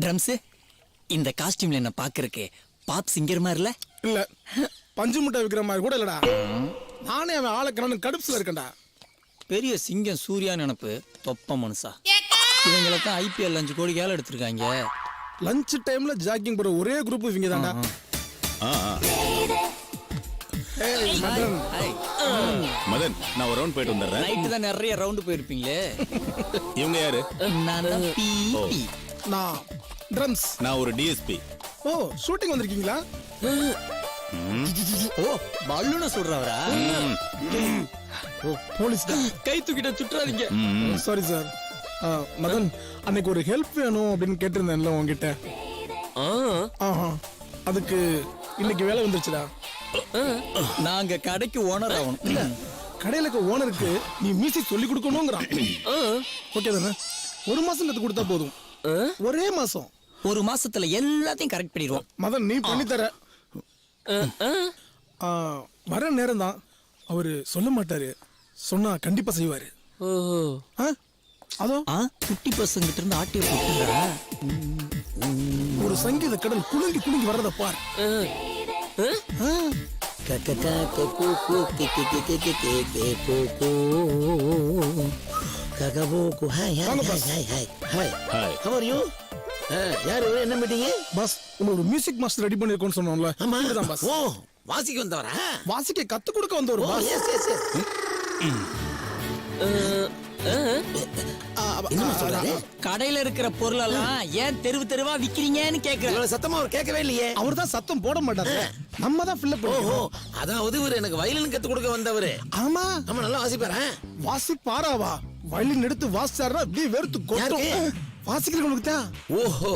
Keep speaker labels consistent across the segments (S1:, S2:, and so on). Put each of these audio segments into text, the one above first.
S1: Drums, இந்த காஸ்டியூம்ல என்ன பாக்குறக்கு பாப் சிங்கர் மாதிரி இல்ல?
S2: இல்ல பஞ்சு முட்டை விக்கிற மாதிரி கூட இல்லடா. நானே அவன் ஆளக்கணும் கடுப்புல இருக்கேன்டா.
S1: பெரிய சிங்கம் சூர்யா நினப்பு தொப்ப மனுஷா. இவங்களை தான் IPL 5 கோடி கேல எடுத்திருக்காங்க.
S2: லஞ்ச் டைம்ல ஜாக்கிங் போற ஒரே குரூப் இவங்க தான்டா.
S3: மதன், நான் ஒரு ரவுண்ட் போயிட்டு வந்துடுறேன்.
S1: நைட்டு தான் நிறைய ரவுண்டு போயிருப்பீங்களே.
S3: இவங்க யாரு?
S1: நான் தான் பிபி.
S2: நான் ட்ரம்ஸ்.
S3: நான் ஒரு DSP.
S2: ஓ, ஷூட்டிங் வந்திருக்கீங்களா?
S1: ஓ, பல்லுன சொல்றவரா?
S2: ஓ, போலீஸ் தான்.
S1: கை தூக்கிட்ட சுற்றாதீங்க.
S2: Sorry sir. மதன், அன்னைக்கு ஒரு ஹெல்ப் வேணும் அப்படின்னு கேட்டிருந்தேன்ல உங்ககிட்ட. அதுக்கு இன்னைக்கு வேலை வந்துருச்சுடா.
S1: நாங்க கடைக்கு ஓனர் ஆகணும்.
S2: இல்ல, கடையில இருக்க ஓனருக்கு நீ மியூசிக் சொல்லி கொடுக்கணுங்கிறான். ஓகே தானே? ஒரு மாசம் கத்து கொடுத்தா போதும். ஒரே மாசம்.
S1: ஒரு மாசத்துல எல்லாத்தையும் கரெக்ட் பண்ணிடுவோம்.
S2: மதன், நீ பண்ணி தர. வர நேரம் தான். அவரு சொல்ல மாட்டாரு, சொன்னா கண்டிப்பா செய்வாரு. அதோ
S1: குட்டி பசங்கிட்ட இருந்து ஆட்டிய போட்டுறா.
S2: ஒரு சங்கீத கடல் குலுங்கி குலுங்கி வர்றத பார்.
S4: என்ன மீட்டிங்
S2: பாஸ்? உங்களுக்கு மியூசிக் மாஸ்டர் ரெடி பண்ணிருக்கோம்னு சொன்னோம்ல.
S4: ஆமா பாஸ். ஓ, வாசிக்க வந்தவரா?
S2: வாசிக்க கத்து கொடுக்க வந்தவர் பாஸ்.
S4: S S S. என்ன சொல்றாரு?
S1: கடையில இருக்கிற பொருள் எல்லாம் ஏன் தெருவு தெருவா விக்கிறீங்கன்னு கேக்குறேன்.
S4: சத்தமா அவர் கேட்கவே இல்லையே.
S2: அவர் தான் சத்தம் போட மாட்டாரு. நம்ம தான் ஃபில் அப் பண்ணுவோம்.
S4: அதாவது இவர் எனக்கு வயலின் கத்து கொடுக்க வந்தவரு.
S2: ஆமா,
S4: நம்ம நல்லா வாசிப்பாரா?
S2: வாசிப்பாராவா? வயலின் எடுத்து வாசிச்சாருன்னா அப்படியே வெறுத்து கொட்டும். வாசிக்கிறவங்களுக்கு தான்.
S4: ஓஹோ,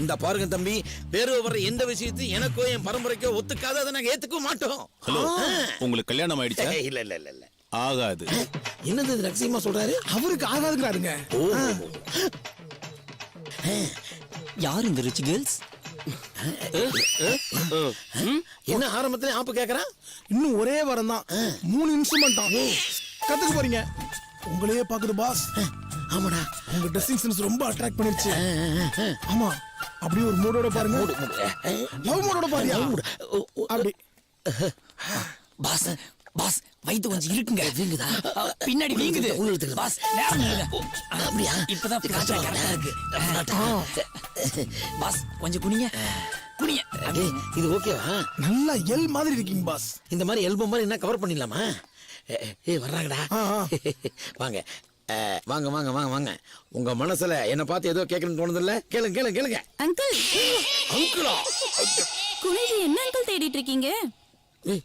S4: இந்த பாருங்க தம்பி, வேறு வர எந்த விஷயத்தையும் எனக்கோ என் பரம்பரைக்கோ ஒத்துக்காத, அதை நாங்க ஏத்துக்க மாட்டோம்.
S3: ஹலோ, உங்களுக்கு கல்யாணம் ஆயிடுச்சா?
S4: இல்ல இல்ல இல்ல இல்ல.
S3: ஆகாது.
S4: என்னது ரகசியமா சொல்றாரு?
S2: அவருக்கு ஆகாதுங்கிறாருங்க.
S1: யார் இந்த ரிச் கேர்ள்ஸ்?
S4: என்ன ஆரம்பத்துல ஆப்பு கேக்குறான்?
S2: இன்னும் ஒரே வாரம் தான். 3 இன்ஸ்ட்ருமெண்ட் தான் கத்துக்க போறீங்க. உங்களையே பாக்குது பாஸ்.
S4: ஆமாடா,
S2: உங்க ட்ரெஸ்ஸிங் சென்ஸ் ரொம்ப அட்ராக்ட் பண்ணிருச்சு. ஆமா, அப்படியே ஒரு மூடோட பாருங்க. லவ் மூடோட பாருங்க. அப்படி.
S1: பாஸ் பாஸ், வயித்து கொஞ்சம் இருக்குங்க. வீங்குதா? பின்னாடி வீங்குது. பாஸ், நேரம் இல்லைங்க.
S4: அப்படியா?
S1: இப்பதான் கரெக்டா இருக்கு. பாஸ், கொஞ்சம் குனிங்க குனிங்க.
S4: இது ஓகேவா?
S2: நல்லா எல் மாதிரி இருக்கீங்க பாஸ்.
S4: இந்த மாதிரி எல்பம் மாதிரி என்ன கவர் பண்ணிடலாமா? வர்றாங்கடா. வாங்க வாங்க வாங்க வாங்க வாங்க. உங்க மனசுல என்ன பார்த்து ஏதோ கேட்கணும்னு தோணுதில்ல? கேளுங்க கேளுங்க கேளுங்க.
S5: அங்கிள்.
S4: அங்கிளா?
S5: குனிஜி என்ன அங்கிள் தேடிட்டு இருக்கீங்க?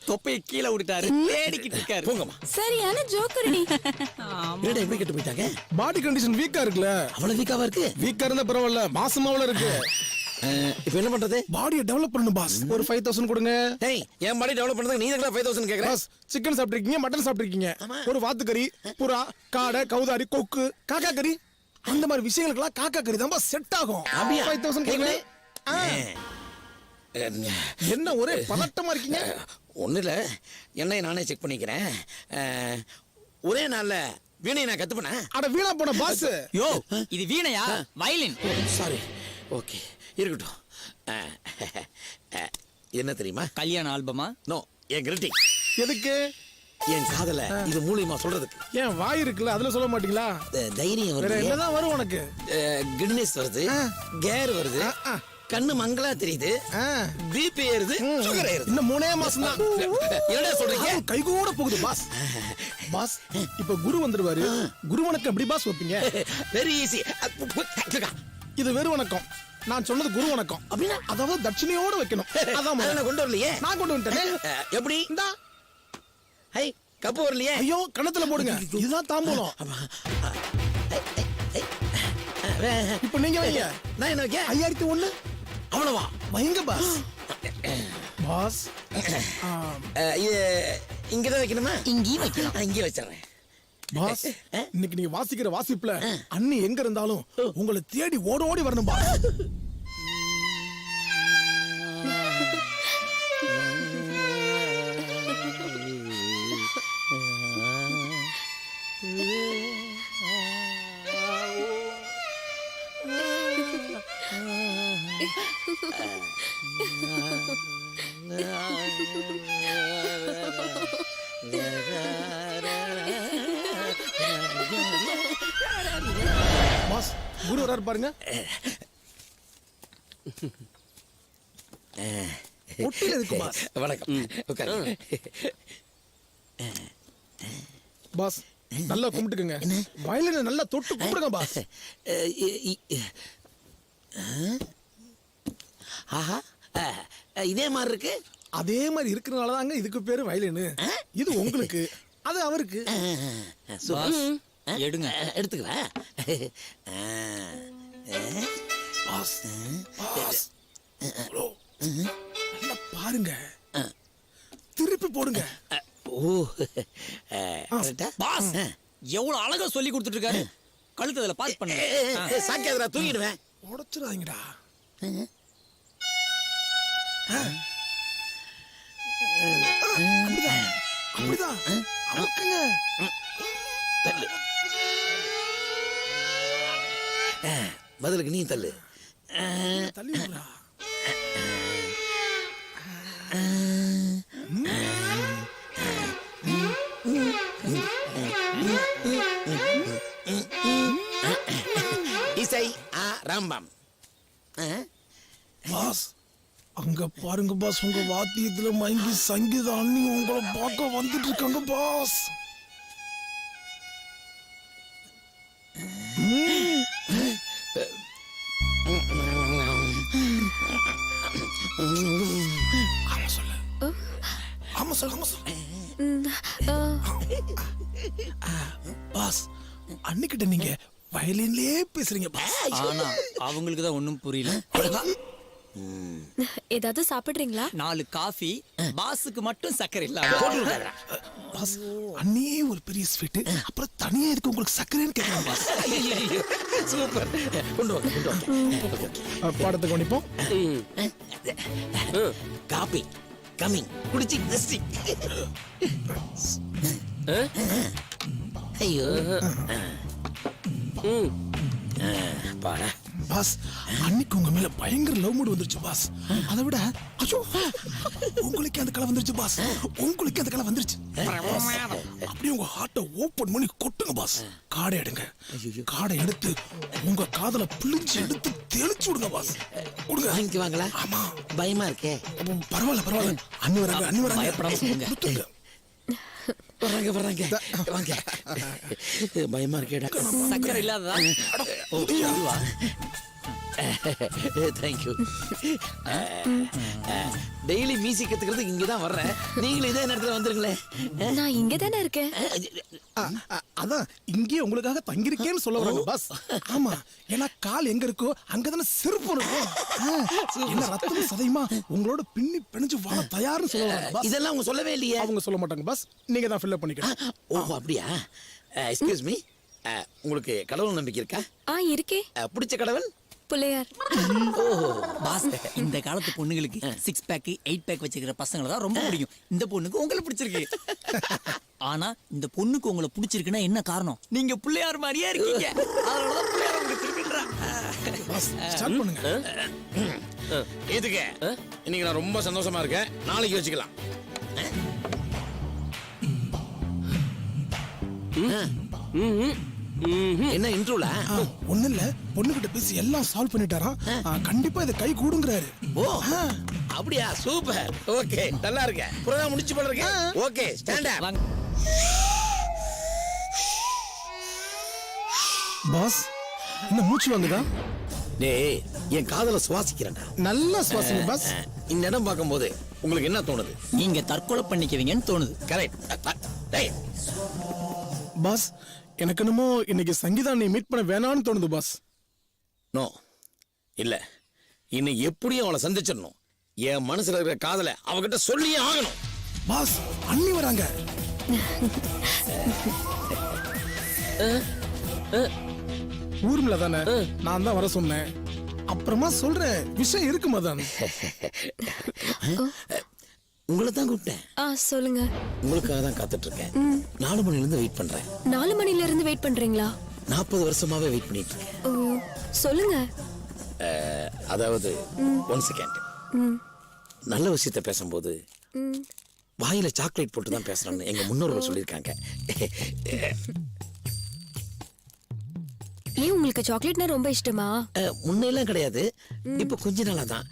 S1: தொப்பையை கீழே விட்டுட்டாரு, தேடிக்கிட்டு இருக்காரு.
S4: போங்கம்மா.
S5: சரியான ஜோக்கர்டி.
S4: என்னடா எப்படி கெட்டு போயிட்டாங்க?
S2: பாடி கண்டிஷன் வீக்கா இருக்குல்ல.
S4: அவ்வளவு வீக்காவா இருக்கு?
S2: வீக்கா இருந்தா பரவாயில்ல, மாசமாவல இருக்கு.
S4: இப்ப என்ன பண்றது?
S2: பாடியை டெவலப் பண்ணணும் பாஸ். ஒரு 5000 கொடுங்க.
S4: டேய், என் பாடி டெவலப் பண்றதுக்கு நீ எதுக்கு 5000 கேக்குற?
S2: பாஸ், சிக்கன் சாப்பிட்டிருக்கீங்க, மட்டன் சாப்பிட்டிருக்கீங்க, ஒரு வாத்துக்கறி, புறா, காடை, கௌதாரி, கொக்கு, காக்கா கறி, அந்த மாதிரி விஷயங்களுக்கெல்லாம் காக்கா கறி தான் பாஸ் செட் ஆகும். 5000 கொடுங்க. என்ன ஒரே பதட்டமா இருக்கீங்க?
S4: ஒண்ணு இல்ல, என்னை நானே செக் பண்ணிக்கிறேன். ஒரே நாள்ல வீணை நான் கத்துப்பேன்.
S2: அட வீணா போன பாஸ்.
S1: யோ, இது வீணையா? வயலின்.
S4: சாரி. ஓகே, இருக்கட்டும். என்ன தெரியுமா?
S1: கல்யாண ஆல்பமா?
S4: நோ, என் கிரிட்டிங்.
S2: எதுக்கு?
S4: என் காதல இது மூலியமா சொல்றதுக்கு.
S2: ஏன் வாய் இருக்குல்ல, அதுல சொல்ல மாட்டீங்களா?
S4: தைரியம்
S2: வேற
S4: வருது.
S2: என்னதான் வரும் உனக்கு?
S4: கிட்னஸ் வருது, கேர் வருது, கண்ணு மங்களா தெரியுது, பிபி ஏறுது, சுகர் ஏறுது.
S2: இன்னும் 3 மாசம் தான்.
S4: என்னடா சொல்றீங்க?
S2: கை கூட போகுது பாஸ். பாஸ், இப்ப குரு வந்துருவாரு. குரு வணக்கம் எப்படி பாஸ் வைப்பீங்க?
S4: Very easy.
S2: இது வெறு வணக்கம். நான் சொன்னது குரு வணக்கம்.
S4: அப்படின்னா
S2: அதாவது தட்சிணையோட வைக்கணும். அதான்
S4: நான் கொண்டு வரலையே.
S2: நான் கொண்டு வந்துட்டேன்.
S4: எப்படி?
S2: இந்தா.
S4: ஹை, கப்பு வரலையே.
S2: ஐயோ, கணத்துல போடுங்க. இதுதான் தாம்பூலம். இப்ப நீங்க வைங்க.
S4: நான் என்ன வைக்க?
S2: 5001.
S4: அவ்வளவா?
S2: வைங்க பாஸ். பாஸ்,
S4: இங்கதான் வைக்கணுமா?
S1: இங்கேயும் வைக்கலாம்.
S4: இங்கே வச்சிடறேன்.
S2: பாஸ், இன்னைக்கு நீங்க வாசிக்கிற வாசிப்புல அண்ணி எங்க இருந்தாலும் உங்களை தேடி ஓட ஓடி வரணும் பாஸ். பாஸ் குரு வராரு பாருங்க. ஒட்டில இருக்கு பாஸ்.
S4: வணக்கம், உட்காருங்க.
S2: பாஸ் நல்லா கும்பிட்டுக்குங்க. வயலின நல்லா தொட்டு கும்பிடுங்க பாஸ்.
S4: ஆஹா, இதே மாதிரி இருக்கு.
S2: அதே மாதிரி இருக்கிறனால தாங்க இதுக்கு பேரு வயலின். இது உங்களுக்கு, அது அவருக்கு.
S1: பாஸ், எடுங்க.
S4: எடுத்துக்கிறேன்.
S2: பாஸ் பாஸ் நல்லா பாருங்க, திருப்பி போடுங்க.
S4: ஓ, கரெக்டா?
S1: பாஸ் எவ்வளவு அழகா சொல்லி கொடுத்துட்டு இருக்காரு. கழுத்து அதுல பாஸ் பண்ணுங்க.
S4: சாக்கியாதுரா, தூங்கிடுவேன்.
S2: உடைச்சிடாதீங்கடா. அப்படிதான் அப்படிதான் அமுக்குங்க.
S4: தள்ளு. பதிலுக்கு நீ தள்ளு.
S2: தள்ளி விடுடா.
S4: இசை ஆரம்பம்.
S2: பாஸ் அங்க பாருங்க பாஸ், உங்க வாத்தியத்துல மயங்கி சங்கீத அண்ணி உங்களை பார்க்க வந்துட்டு இருக்காங்க பாஸ். ஆமா சொல்லு, ஆமா சொல்லு, ஆமா சொல்லு. பாஸ் அன்னிக்கிட்ட நீங்க வயலின்லயே பேசுறீங்க பாஸ்.
S1: ஆனா அவங்களுக்கு தான் ஒண்ணும் புரியல.
S5: ஏதாவது சாப்பிடுறீங்களா?
S1: 4 காஃபி, பாஸுக்கு மட்டும் சக்கரை இல்ல.
S2: பாஸ் அண்ணியே ஒரு பெரிய ஸ்வீட், அப்புறம் தனியா இருக்கு உங்களுக்கு சக்கரைன்னு கேட்கலாம் பாஸ்.
S4: சூப்பர், கொண்டு வாங்க, கொண்டு வாங்க.
S2: பாடத்தை கவனிப்போம்.
S4: காபி கமிங், குடிச்சி நெஸ்டி. ஐயோ, பாடா.
S2: பாஸ் அன்னைக்கு உங்க மேல பயங்கர லவ் மூட் வந்துருச்சு பாஸ். அதை விட ஐயோ உங்களுக்கு அந்த கலை வந்துருச்சு பாஸ். உங்களுக்கு அந்த கலை வந்துருச்சு. அப்படியே உங்க ஹார்ட்டை ஓபன் பண்ணி கொட்டுங்க பாஸ். காடை எடுங்க. காடை எடுத்து உங்க காதல பிழிஞ்சு எடுத்து தெளிச்சு விடுங்க பாஸ். கொடுங்க.
S4: வாங்கிக்குவாங்களா?
S2: ஆமா.
S4: பயமா இருக்கே.
S2: பரவாயில்ல பரவாயில்ல, அண்ணி வராங்க, அண்ணி வராங்க.
S1: பயப்படாம சொல்லுங்க.
S2: கொடுத்துருங்க.
S4: வர்றாங்க வர்றாங்க, வாங்க. பயமா இருக்கேடா.
S1: சக்கரை இல்லாததா?
S4: தேங்க்யூ. டெய்லி மியூசிக் கத்துக்கிறதுக்கு இங்கதான் வர்றேன். நீங்களும் இதே நேரத்துல வந்துருங்களேன்.
S5: நான் இங்க தானே இருக்கேன்.
S2: அதான் இங்கே உங்களுக்காக தங்கிருக்கேன்னு சொல்ல வராங்க பாஸ். ஆமா, ஏன்னா கால் எங்க இருக்கோ அங்கதானே செருப்பு இருக்கும். என்ன ரத்தம் சதையுமா உங்களோட பின்னி பிணைஞ்சு வாழ தயார்னு சொல்ல வராங்க பாஸ்.
S4: இதெல்லாம் அவங்க சொல்லவே இல்லையே.
S2: அவங்க சொல்ல மாட்டாங்க பாஸ், நீங்க தான் ஃபில் பண்ணிக்கணும்.
S4: ஓ அப்படியா? எக்ஸ்கியூஸ் மீ, உங்களுக்கு கடவுள் நம்பிக்கை இருக்கா?
S5: இருக்கே.
S4: பிடிச்ச கடவுள்?
S5: புள்ளையார்.
S1: பாஸ் இந்த காலத்து பொண்ணுங்களுக்கு 6 பேக் 8 பேக் வச்சிருக்கிற பசங்களை தான் ரொம்ப பிடிக்கும். இந்த பொண்ணுக்கு உங்களை பிடிச்சிருக்கு. ஆனா இந்த பொண்ணுக்கு உங்களை பிடிச்சிருக்குன்னா என்ன காரணம்? நீங்க பிள்ளையார் மாதிரியே இருக்கீங்க. அதனாலதான் பிள்ளையார் உங்களுக்கு திருப்பின்றா.
S2: பாஸ் ஸ்டார்ட் பண்ணுங்க.
S4: எதுக்கு? இன்னைக்கு நான் ரொம்ப சந்தோஷமா இருக்கேன். நாளைக்கு வச்சுக்கலாம். என்ன இன்ட்ரோல?
S2: ஒண்ணு இல்ல, பொண்ணுகிட்ட பேசி எல்லாம் சால்வ் பண்ணிட்டாராம். கண்டிப்பா இதை கை கூடுங்கிறாரு.
S4: ஓ அப்படியா? சூப்பர். ஓகே, நல்லா இருக்க. புரோகிராம் முடிச்சு போல இருக்கு. Okay, stand up.
S1: வாங்க.
S2: பாஸ் என்ன மூச்சு வாங்குதா?
S4: டேய், என் காதல சுவாசிக்கிறேன்டா.
S2: நல்லா சுவாசிங்க பாஸ்.
S4: இந்த இடம் பார்க்கும்போது உங்களுக்கு என்ன தோணுது?
S1: நீங்க தற்கொலை பண்ணிக்குவீங்கன்னு தோணுது.
S4: கரெக்ட். டேய்
S2: பாஸ் எனக்கு என்னமோ இன்னைக்கு சங்கீதா நீ மீட் பண்ண வேணான்னு தோணுது பாஸ்.
S4: நோ இல்ல, இன்னைக்கு எப்படியும் அவளை சந்திச்சிடணும். என் மனசுல இருக்கிற காதலை அவகிட்ட சொல்லியே ஆகணும்.
S2: பாஸ் அண்ணி வராங்க. ஊர்ல தானே நான் தான் வர சொன்னேன். அப்புறமா சொல்றேன், விஷயம் இருக்கு மதன்.
S4: உங்களை தான் கூப்பிட்டேன்.
S5: சொல்லுங்க.
S4: உங்களுக்காக தான் காத்துட்டு இருக்கேன். 4 மணில இருந்து வெயிட் பண்றேன்.
S5: 4 மணில இருந்து வெயிட் பண்றீங்களா?
S4: 40 வருஷமாவே வெயிட் பண்ணிட்டு இருக்கேன்.
S5: சொல்லுங்க.
S4: அதாவது ஒன் செகண்ட். நல்ல விஷயத்த பேசும்போது வாயில சாக்லேட் போட்டு தான் பேசணும்னு எங்க முன்னோர்கள் சொல்லியிருக்காங்க.
S5: ஏன் உங்களுக்கு சாக்லேட்னா ரொம்ப இஷ்டமா?
S4: முன்னெல்லாம் கிடையாது, இப்ப கொஞ்ச நாளா தான்.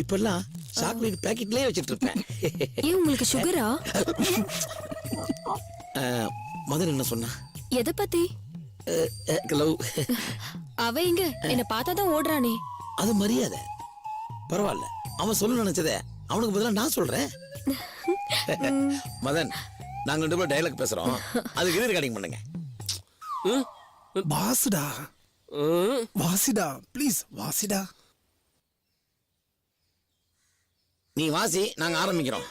S4: இப்பெல்லாம் சாக்லேட் பாக்கெட்லயே வச்சிட்டு இருப்பேன்.
S5: ஏன் உங்களுக்கு சுகரா?
S4: மதன் என்ன சொன்னா?
S5: எதை பத்தி?
S4: லவ்.
S5: அவ எங்க என்ன பார்த்தாதான் ஓடுறானே.
S4: அது மரியாதை. பரவாயில்ல, அவன் சொல்ல நினைச்சத அவனுக்கு பதிலா நான் சொல்றேன். மதன், நாங்க 2 பேரும் டயலாக் பேசுறோம், அதுக்கு இது ரெக்கார்டிங் பண்ணுங்க.
S2: பாஸ்டா வாசிடா ப்ளீஸ் வாசிடா.
S4: நீ வாசி, நாங்க ஆரம்பிக்கிறோம்.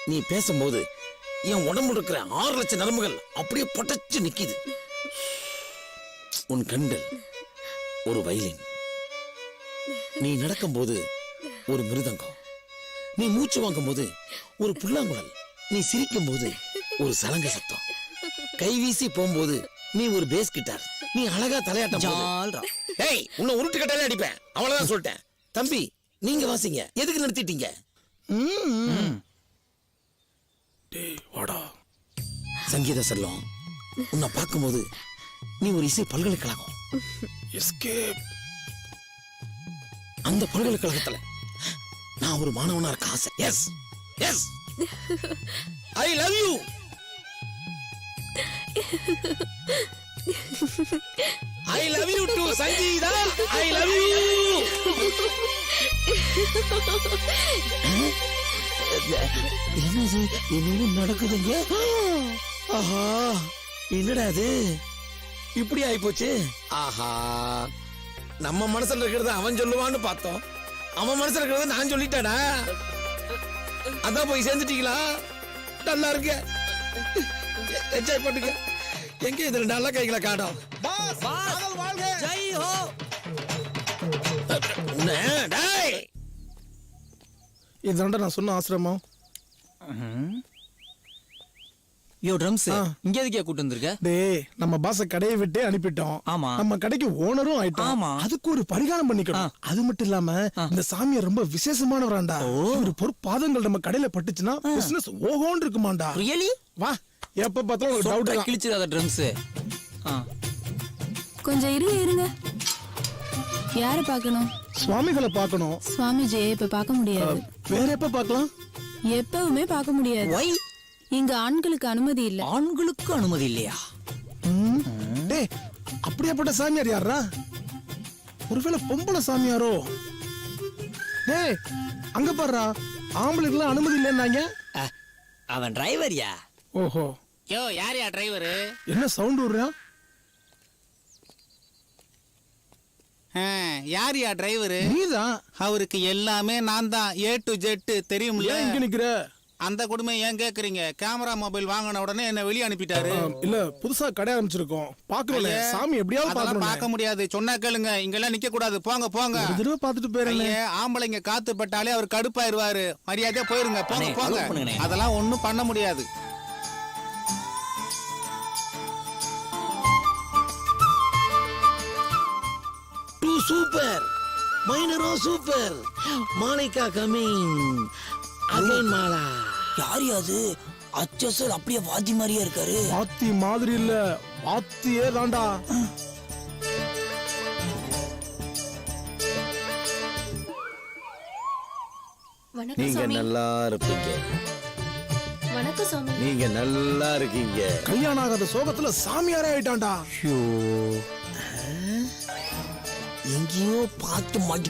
S4: நீ பேசும்போது என் உடம்புல இருக்கிற 6 லட்சம் நரம்புகள் அப்படியே பொட்டச்சு நிக்குது. உன் கண்கள் ஒரு வயலின், நீ நடக்கும்போது ஒரு மிருதங்கம், நீ மூச்சு வாங்கும் போது ஒரு புல்லாங்குழல், நீ சிரிக்கும் போது ஒரு சலங்க சத்தம், கைவீசி போகும்போது நீ ஒரு பேஸ் கிட்டார், நீ அழகா தலையாட்டம் போது.
S1: ஜால்ரா.
S4: ஏய், உன்னை உருட்டு கட்டாலே அடிப்பேன். அவ்வளவுதான் சொல்லிட்டேன். தம்பி, நீங்க வாசிங்க. எதுக்கு நிறுத்திட்டீங்க?
S2: டேய் வாடா.
S4: சங்கீத செல்லம், உன்னை பார்க்கும்போது நீ ஒரு இசை பல்கலைக்கழகம்.
S2: எஸ்கேப்.
S4: அந்த பல்கலைக்கழகத்துல நான் ஒரு மாணவனா இருக்க ஆசை. Yes yes, I love you. I love you to Sangeetha. I love you. என்னது என்ன நடக்குதுங்க? ஆஹா, என்னடா அது இப்படி ஆயிப்போச்சு? ஆஹா, நம்ம மனசுல இருக்கிறத அவன் சொல்லுவான்னு பார்த்தோம், அவன் மனசுல இருக்கிறத நான் சொல்லிட்டேடா. அதான் போய் சேர்ந்துட்டீங்களா? நல்லா இருக்க, என்ஜாய் பண்ணுங்க. எங்க இதுல நல்ல கைகளை காணோம்.
S1: ஜெய் ஹோ.
S4: டேய்,
S2: இதுதான்டா நான் சொன்ன ஆசிரமம்.
S1: யோ ட்ரம்ஸ், இங்க எதுக்கே கூட்டு வந்திருக்க?
S2: டேய், நம்ம பாஸ கடையை விட்டே அனுப்பிட்டோம்.
S1: ஆமா.
S2: நம்ம கடைக்கு ஓனரும் ஆயிட்டோம்.
S1: ஆமா.
S2: அதுக்கு ஒரு பரிகாரம் பண்ணிக்கணும். அது மட்டும் இல்லாம இந்த சாமியார் ரொம்ப விசேஷமானவராண்டா. ஒரு பொற்பாதங்கள் நம்ம கடையில பட்டுச்சுன்னா பிசினஸ் ஓஹோன்னு இருக்குமாண்டா.
S1: ரியலி?
S2: வா, எப்ப பார்த்தாலும் ஒரு டவுட் தான்.
S1: கிழிச்சிடாத ட்ரம்ஸ்.
S6: கொஞ்சம் இருங்க. யார பார்க்கணும்?
S2: சுவாமிகளை பார்க்கணும்.
S6: சுவாமிஜியை இப்ப பார்க்க முடியாது.
S2: வேற எப்ப பார்க்கலாம்?
S6: எப்பவுமே பார்க்க முடியாது.
S1: ஒய்?
S6: இங்க ஆண்களுக்கு அனுமதி இல்ல.
S1: ஆண்களுக்கு அனுமதி இல்லையா?
S2: டேய், அப்படியாப்பட்ட சாமியார் யாரா? ஒருவேளை பொம்பளை சாமியாரோ? டேய், அங்க பாருடா, ஆம்பளைக்குலாம் அனுமதி இல்லைன்னாங்க.
S1: அவன் டிரைவர்யா.
S2: ஓஹோ,
S7: யோ, யாரையா டிரைவரு?
S2: என்ன சவுண்ட் விடுறா?
S7: யாரையா டிரைவரு?
S2: நீதான்.
S7: அவருக்கு எல்லாமே நான் தான், ஏ டு ஜெட். தெரியும்ல?
S2: ஏன் இங்க நிக்கிற?
S7: அந்த கொடுமை ஏன் கேக்குறீங்க? கேமரா மொபைல் வாங்கின உடனே என்ன வெளியே அனுப்பிட்டாரு.
S2: இல்ல, புதுசா கடை ஆரம்பிச்சிருக்கோம். பாக்கறோம், சாமி எப்படியாவது
S7: அதெல்லாம்
S2: பாக்கறோம்.
S7: பார்க்க முடியாது. சொன்னா கேளுங்க, இங்கெல்லாம் நிக்க கூடாது. போங்க போங்க.
S2: ஒரு தடவை பார்த்துட்டு போறேன்.
S7: ஐயே, ஆம்பளைங்க காத்து பட்டாலே அவர் கடுப்பாயிருவாரு. மரியாதையா போயிருங்க. போங்க
S1: அண்ணே,
S7: போங்க.
S1: அலோவ் பண்ணுங்கண்ணே.
S7: அதெல்லாம் ஒண்ணும் பண்ண முடியாது.
S4: டூ சூப்பர், மைனரோ சூப்பர், மாலைக்கா கமிங் அகைன் மாலா.
S1: யார் அது? அச்சசல் அப்படியே வாத்தி மாதிரியே இருக்காரு.
S2: வாத்தி மாதிரி இல்ல, வாத்தியே தான்டா.
S5: வணக்கம்
S4: நீங்க
S5: சாமி.
S4: நல்லா இருப்பீங்க.
S5: வணக்கம் சாமி.
S4: நீங்க நல்லா இருக்கீங்க.
S2: கல்யாணம் ஆகாத சோகத்துல சாமியாரே ஆயிட்டான்டா.
S4: எங்கேயோ பார்த்து மாட்டி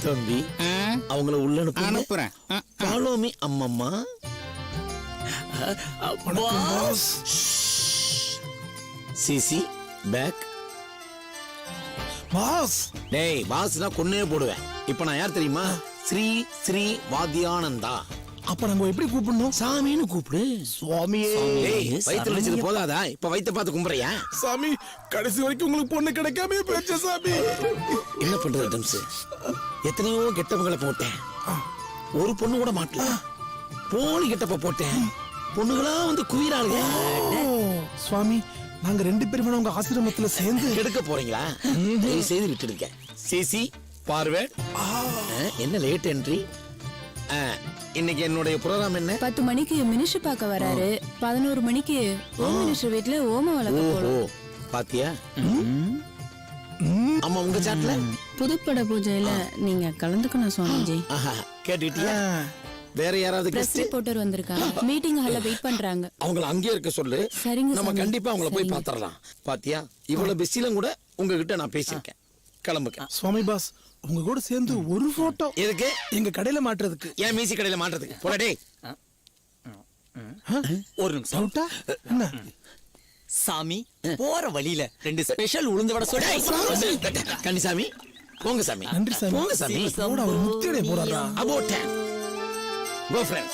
S4: தம்பி, அவங்கள உள்ள
S7: அனுப்புறேன்.
S4: Follow me. அம்மம்மா, சிசி பேக்.
S2: பாஸ்,
S4: டேய், பாஸ்னா கொன்னே போடுவேன். இப்ப நான் யார் தெரியுமா? ஸ்ரீ ஸ்ரீ வாத்தியானந்தா.
S2: அப்ப நாங்க எப்படி கூப்பிடணும்?
S4: சாமின்னு கூப்பிடு.
S2: சுவாமியே.
S4: டேய், வயித்துல வச்சது போதாதா? இப்ப வயித்த பார்த்து கும்புறியா?
S2: சாமி, கடைசி வரைக்கும் உங்களுக்கு பொண்ணு கிடைக்காம போச்சு சாமி.
S4: என்ன பண்றது டம்ஸ்? எத்தனையோ கெட்டவங்களை போட்டேன், ஒரு பொண்ணு கூட மாட்டல. போலி கெட்டப்ப போட்டேன், பொண்ணுகளா வந்து குயிராளுங்க.
S2: ஓ, சுவாமி, நாங்க 2 பேரும் உங்க ஆசிரமத்துல சேர்ந்து
S4: எடுக்க போறீங்களா தயவு செய்து விட்டுடுங்க. CC forward. என்ன லேட் என்ட்ரி? இன்னைக்கு என்னுடைய ப்ரோகிராம் என்ன?
S6: 10 மணிக்கு மினிஸ்டர் பார்க்க வராரு. 11 மணிக்கு ஓம் மினிஸ்டர் வீட்ல ஓம வளர்க்க
S4: ஓஹோ
S6: போறோம்.
S4: பாத்தியா? ஆமா, உங்க சாட்ல
S6: புதுப்பட பூஜையில நீங்க கலந்துக்கணும் சுவாமிஜி.
S4: கேட்டுட்டியா? வேற யாராவது
S6: பிரஸ்
S4: guest?
S6: ரிப்போர்ட்டர் வந்திருக்காங்க. மீட்டிங் ஹால்ல வெயிட் பண்றாங்க.
S4: அவங்கள அங்கேயே இருக்க சொல்லு.
S6: சரிங்க
S4: நம்ம
S6: சாமி.
S4: கண்டிப்பா அவங்கள போய்
S6: சரிங்க.
S4: பாத்திரலாம். பாத்தியா, இவ்வளவு பிஸிலும் கூட உங்ககிட்ட நான் பேசியிருக்கேன். கிளம்புக்க.
S2: சுவாமி பாஸ் உங்க கூட சேர்ந்து ஒரு போட்டோ
S4: எதுக்கு?
S2: எங்க கடையில மாட்டுறதுக்கு.
S4: ஏன் மீசி கடையில மாட்டுறதுக்கு? போடா
S1: ஒரு நிமிஷம்.
S2: டவுட்டா என்ன?
S1: சாமி போற வழியில 2 ஸ்பெஷல் உளுந்து வடை சுட.
S4: கன்னிசாமி போங்க சாமி.
S2: நன்றி சாமி.
S4: போங்க சாமி.
S2: போடா, ஒரு முத்தியடைய போறாரா?
S4: About time. Go friends.